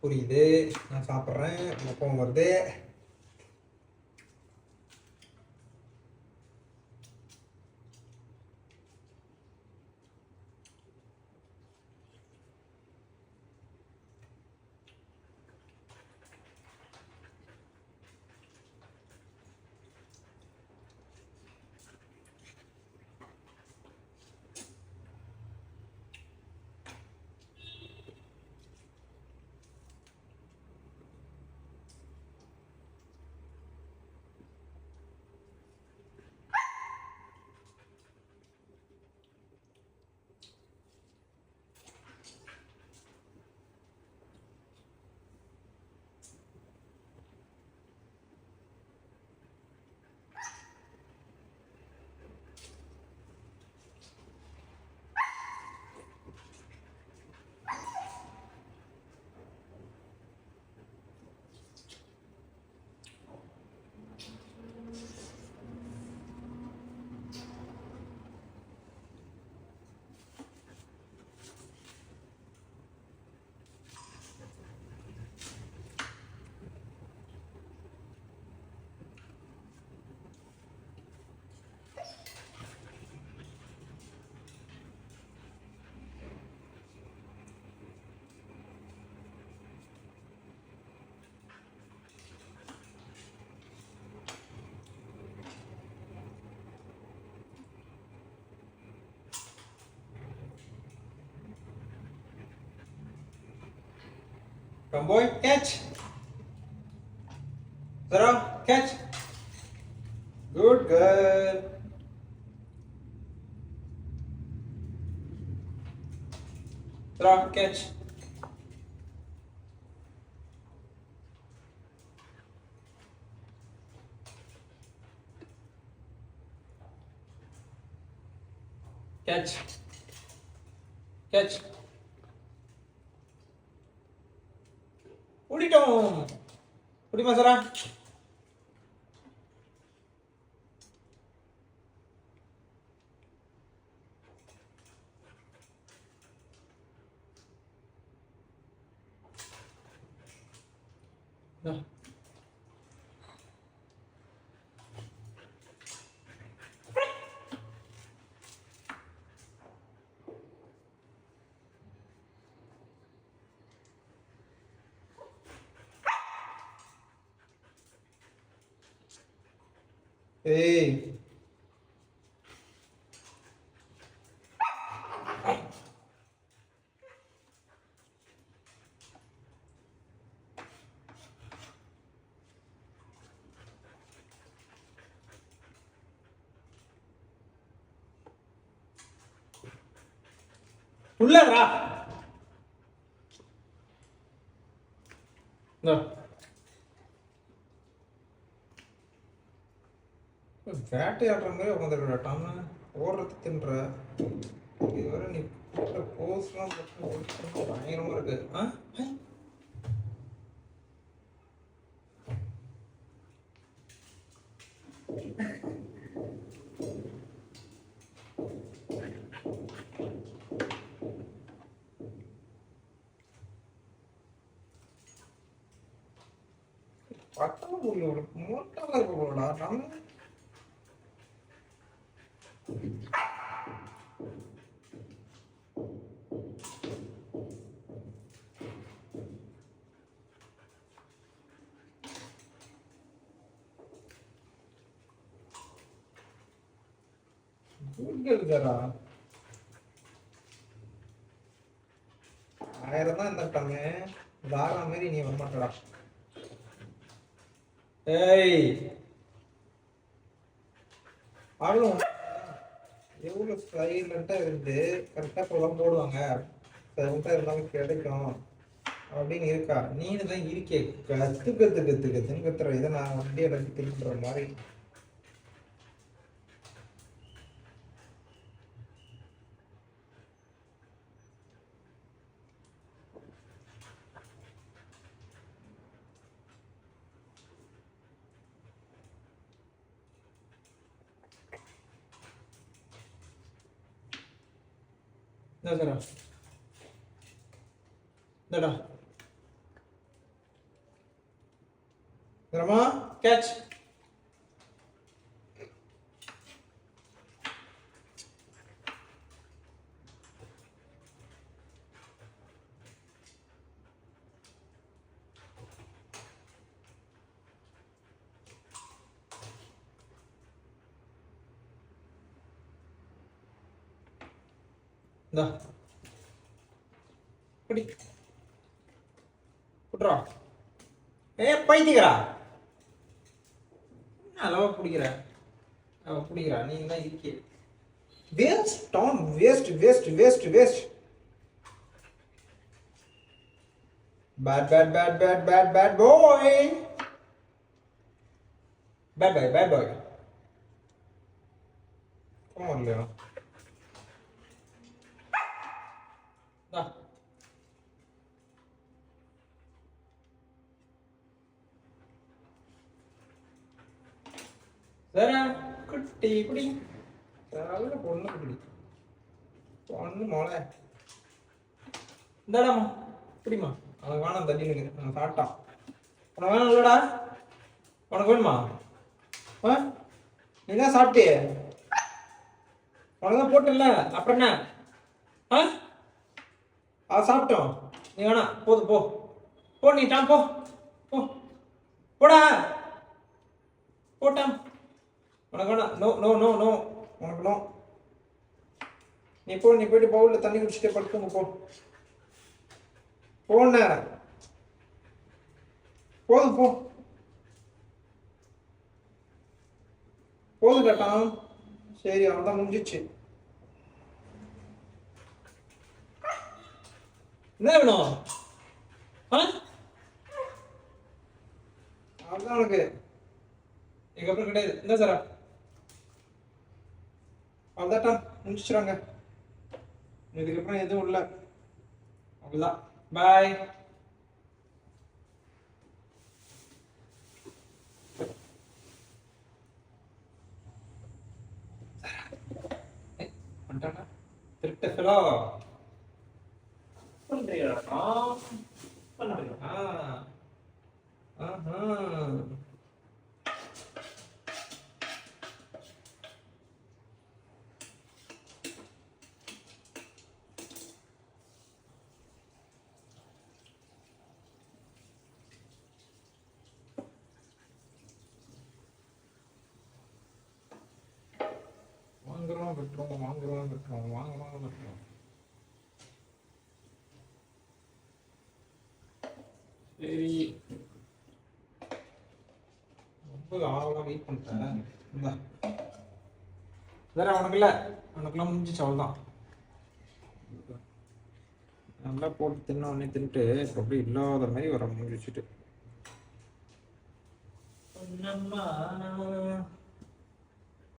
புரியுது, நான் சாப்பிட்றேன், கோவம் வருது. Come boy, catch. Zara, catch. Good girl. Zara, catch. Catch. Catch. ஓடிட்டோம். ஓடிமா சரா. ஏய் உள்ளடா. வேட்டையாடுற மாதிரி உட்காந்துருக்கடாட்டாம ஓடுறது தின்ற. இதுவரை நீ போஸ்ட்லாம் பயங்கரமா இருக்கு. பட்டம் முடியும் மோட்டாவா இருக்க போடா நம்ம. எழுதுறா 1000 தான் இருந்துட்டாங்க. தாரா மாதிரி நீ வரமாட்டடா. ஏய் அவ்வளோ எவ்வளோ சைலண்ட்டாக இருந்து கரெக்டாக இப்போலாம் போடுவாங்க, சைலண்ட்டாக இருந்தாலும் கிடைக்கும் அப்படின்னு இருக்கா. நீனு தான் இருக்கே கத்துன்னு கத்துற. இதை நான் வண்டி எனக்கு திரும்புற மாதிரி. இந்த சார் இந்தடா ரமா கேட்ச். இந்தா குடி குட்ரா. பைத்தியக்கிறா அளவா பிடிக்கிற அவ பிடிக்கிறா. நீங்க தான் இருக்கே வேஸ்ட் டான் waste waste waste waste. Bad bad bad bad bad bad boy bad boy bad boy. கோவம் இல்லையா? சரா குட்டி குடி நல்ல பொண்ணு குடி பொண்ணு மோளை. இந்தாடாமா குடிமா. அவனுக்கு வேணாம் தண்ணி நிற்குது. நான் சாப்பிட்டான். உனக்கு வேணும் இல்லடா? உனக்கு வேணுமா? நீ தான் சாப்பிட்டியே. உனக்கு தான் போட்டுல்ல அப்புறம் என்ன? சாப்பிட்டோம். நீ வேணாம் போதும் போ போ. நீ டாம் போ போ போடா போட்டாம். உனக்கு வேணாம். நோ நோ நோ நோ உனக்கு நோ. நீ போ. நீ போயிட்டு பவுலில் தண்ணி குடிச்சிட்டே படுத்துங்க போ. போன போதும் போ போதும் கேட்டான். சரி அவன்தான் முடிஞ்சிச்சு. என்ன வேணும்? அவன்தான் உனக்கு இதுக்கப்புறம் கிடையாது. என்ன சாரா அவ்வளோதாட்டா முடிச்சிடுறாங்க. இதுக்கப்புறம் எதுவும் இல்லை. அவ்வளோதான். பாய். திருட்ட ஃபெலோ பண்றீங்களா? பண்றீங்களா? வாங்குறோம் விட்டுறோம் வாங்குறோம் விட்டுறோம் வாங்குறோம் விட்டுறோம். சரி ரொம்ப ஆவலாக வெயிட் பண்ணிட்டேன். இந்தா வேற உனக்கு இல்லை. உனக்குலாம் முடிஞ்சிச்சு அவ்வளோதான். நல்லா போட்டு தின்ன உடனே தின்ட்டு அப்படி இல்லாத மாதிரி வர முடிச்சுட்டு